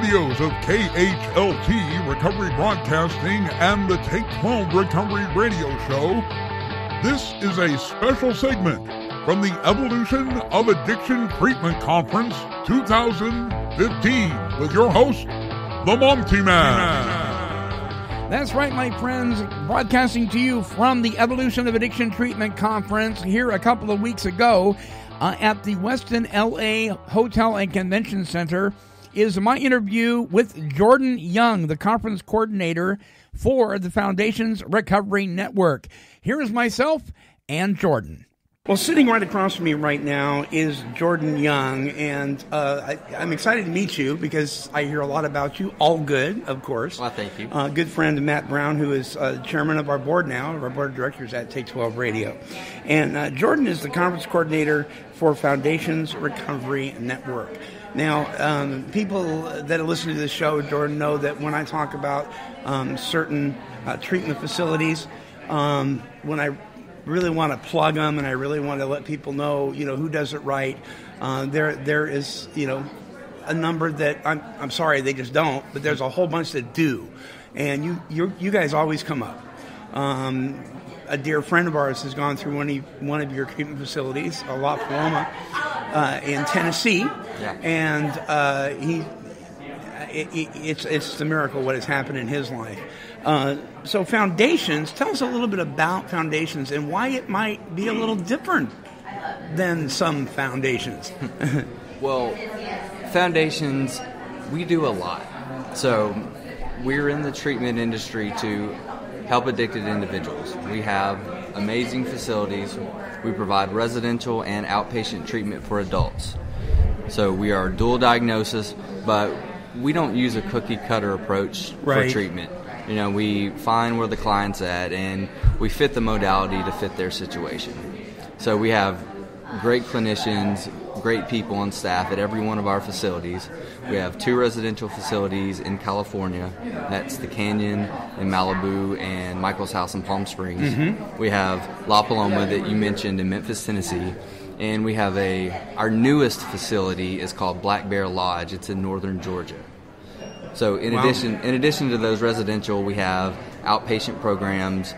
studios of KHLT Recovery Broadcasting and the Take Home Recovery Radio Show, this is a special segment from the Evolution of Addiction Treatment Conference 2015 with your host, the Monty Man. That's right, my friends, broadcasting to you from the Evolution of Addiction Treatment Conference here a couple of weeks ago at the Westin LA Hotel and Convention Center is my interview with Jordan Young, the conference coordinator for the Foundation's Recovery Network. Here is myself and Jordan. Well, sitting right across from me right now is Jordan Young, and I'm excited to meet you because I hear a lot about you. All good, of course. Well, thank you. Good friend Matt Brown, who is chairman of our board now, of our board of directors at Take 12 Radio. And Jordan is the conference coordinator for Foundation's Recovery Network. Now, people that listen to this show, Jordan, know that when I talk about certain treatment facilities, when I really want to plug them and I really want to let people know, who does it right, there is, a number that I'm sorry they just don't, but there's a whole bunch that do, and you guys always come up. A dear friend of ours has gone through one of your treatment facilities, La Paloma, in Tennessee, yeah. And it's a miracle what has happened in his life. So Foundations, tell us a little bit about Foundations and why it might be a little different than some foundations. Well, Foundations, we do a lot. So we're in the treatment industry to help addicted individuals. We have amazing facilities. We provide residential and outpatient treatment for adults. So we are dual diagnosis, but we don't use a cookie-cutter approach for treatment. We find where the client's at, and we fit the modality to fit their situation. So we have great clinicians, great people on staff at every one of our facilities. We have 2 residential facilities in California. That's the Canyon in Malibu and Michael's House in Palm Springs. Mm-hmm. We have La Paloma that you mentioned in Memphis, Tennessee. And we have our newest facility is called Black Bear Lodge. It's in northern Georgia. So in addition to those residential, we have outpatient programs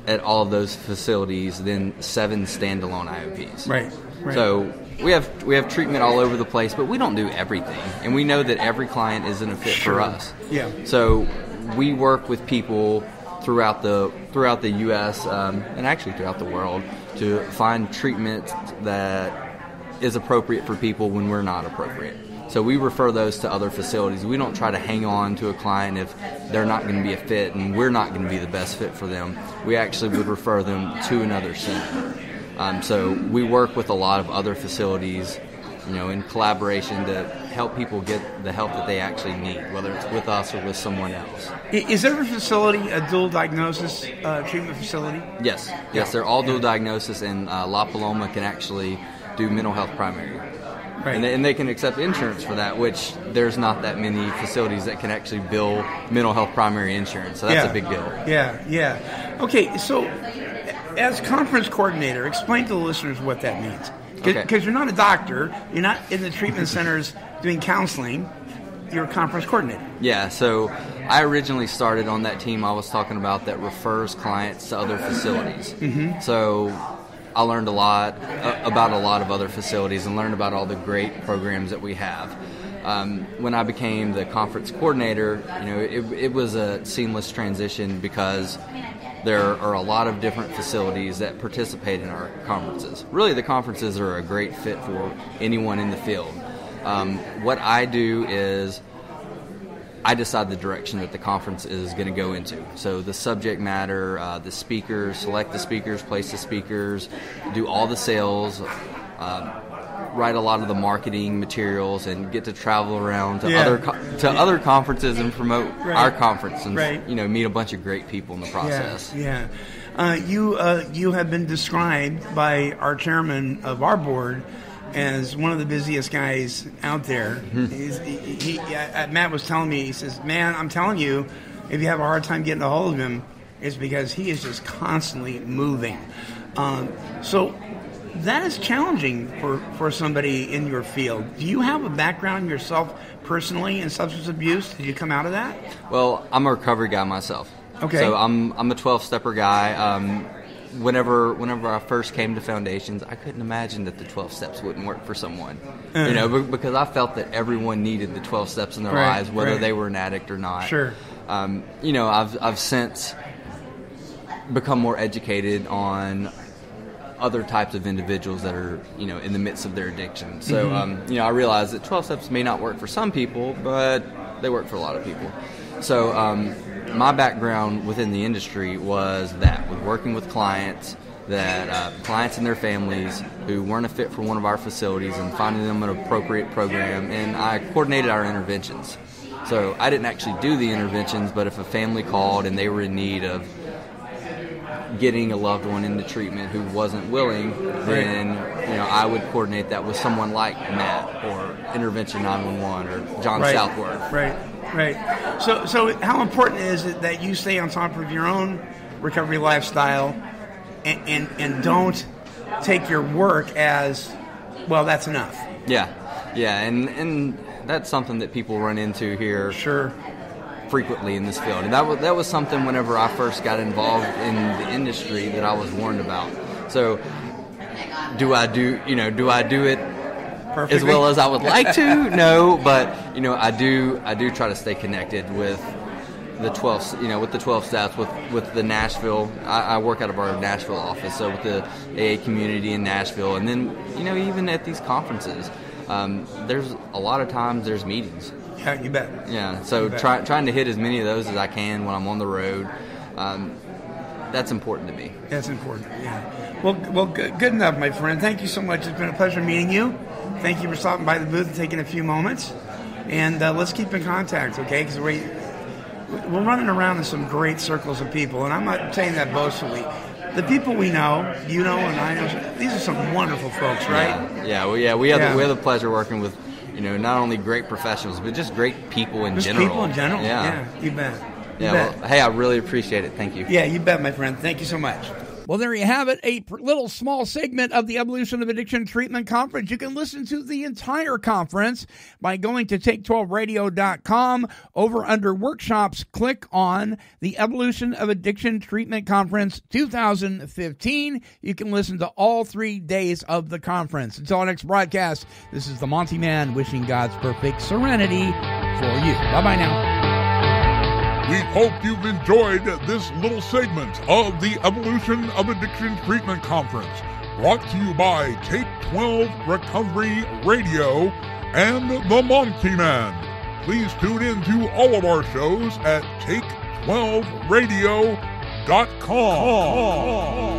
at all of those facilities, then 7 standalone IOPs. Right. So we have treatment all over the place, but we don't do everything. And we know that every client isn't a fit for us. Yeah. So we work with people throughout the U.S. And actually throughout the world to find treatment that is appropriate for people when we're not appropriate. So we refer those to other facilities. We don't try to hang on to a client if they're not going to be a fit and we're not going to be the best fit for them. We actually would refer them to another center. So we work with a lot of other facilities, in collaboration to help people get the help that they actually need, whether it's with us or with someone else. Is every facility a dual diagnosis treatment facility? Yes, they're all dual diagnosis, and La Paloma can actually do mental health primary. Right. And they can accept insurance for that, which there's not that many facilities that can actually bill mental health primary insurance. So that's a big deal. Yeah. Okay, so as conference coordinator, explain to the listeners what that means. Because you're not a doctor, you're not in the treatment centers doing counseling, you're a conference coordinator. Yeah, so I originally started on that team I was talking about that refers clients to other facilities. Mm-hmm. So I learned a lot about a lot of other facilities and learned about all the great programs that we have. When I became the conference coordinator, it was a seamless transition because there are a lot of different facilities that participate in our conferences. Really, the conferences are a great fit for anyone in the field. What I do is I decide the direction that the conference is going to go into. So the subject matter, the speakers, select the speakers, place the speakers, do all the sales, write a lot of the marketing materials, and get to travel around to other conferences and promote our conference and meet a bunch of great people in the process. Yeah. You have been described by our chairman of our board as one of the busiest guys out there. Mm-hmm. Matt was telling me, he says, "Man, I'm telling you, if you have a hard time getting a hold of him, it's because he is just constantly moving." So That is challenging for somebody in your field. Do you have a background yourself personally in substance abuse? Did you come out of that? Well, I'm a recovery guy myself. Okay. So I'm a 12-stepper guy. Whenever I first came to Foundations, I couldn't imagine that the 12 steps wouldn't work for someone. Because I felt that everyone needed the 12 steps in their lives, whether they were an addict or not. Sure. I've since become more educated on other types of individuals that are, in the midst of their addiction. So, I realize that 12 steps may not work for some people, but they work for a lot of people. So, my background within the industry was that, with working with clients, clients and their families who weren't a fit for one of our facilities and finding them an appropriate program, and I coordinated our interventions. So I didn't actually do the interventions, but if a family called and they were in need of getting a loved one into treatment who wasn't willing, then I would coordinate that with someone like Matt or Intervention 911 or John Southworth. Right. So how important is it that you stay on top of your own recovery lifestyle and don't take your work as, well, that's enough? Yeah, and that's something that people run into here. Sure. Frequently in this field, and that was something whenever I first got involved in the industry that I was warned about. So, do I do it perfectly as well as I would like to? No, but I do try to stay connected with the 12, with the 12 steps, with the Nashville. I work out of our Nashville office, so with the AA community in Nashville, and then even at these conferences, there's a lot of times there's meetings. Yeah, you bet. Yeah, so trying to hit as many of those as I can when I'm on the road, that's important to me. That's important, yeah. Well, good enough, my friend. Thank you so much. It's been a pleasure meeting you. Thank you for stopping by the booth and taking a few moments. And let's keep in contact, okay? Because we're running around in some great circles of people, and I'm not saying that boastfully. The people we know, and I know, these are some wonderful folks, right? We have the pleasure working with not only great professionals, but just great people in general. People in general, yeah, you bet. Well, hey, I really appreciate it. Thank you. Yeah, you bet, my friend. Thank you so much. Well, there you have it, a little small segment of the Evolution of Addiction Treatment Conference. You can listen to the entire conference by going to take12radio.com. Over under workshops, click on the Evolution of Addiction Treatment Conference 2015. You can listen to all 3 days of the conference. Until our next broadcast, this is the Monty Man wishing God's perfect serenity for you. Bye-bye now. We hope you've enjoyed this little segment of the Evolution of Addiction Treatment Conference, brought to you by Take 12 Recovery Radio and the Monty Man. Please tune in to all of our shows at take12radio.com.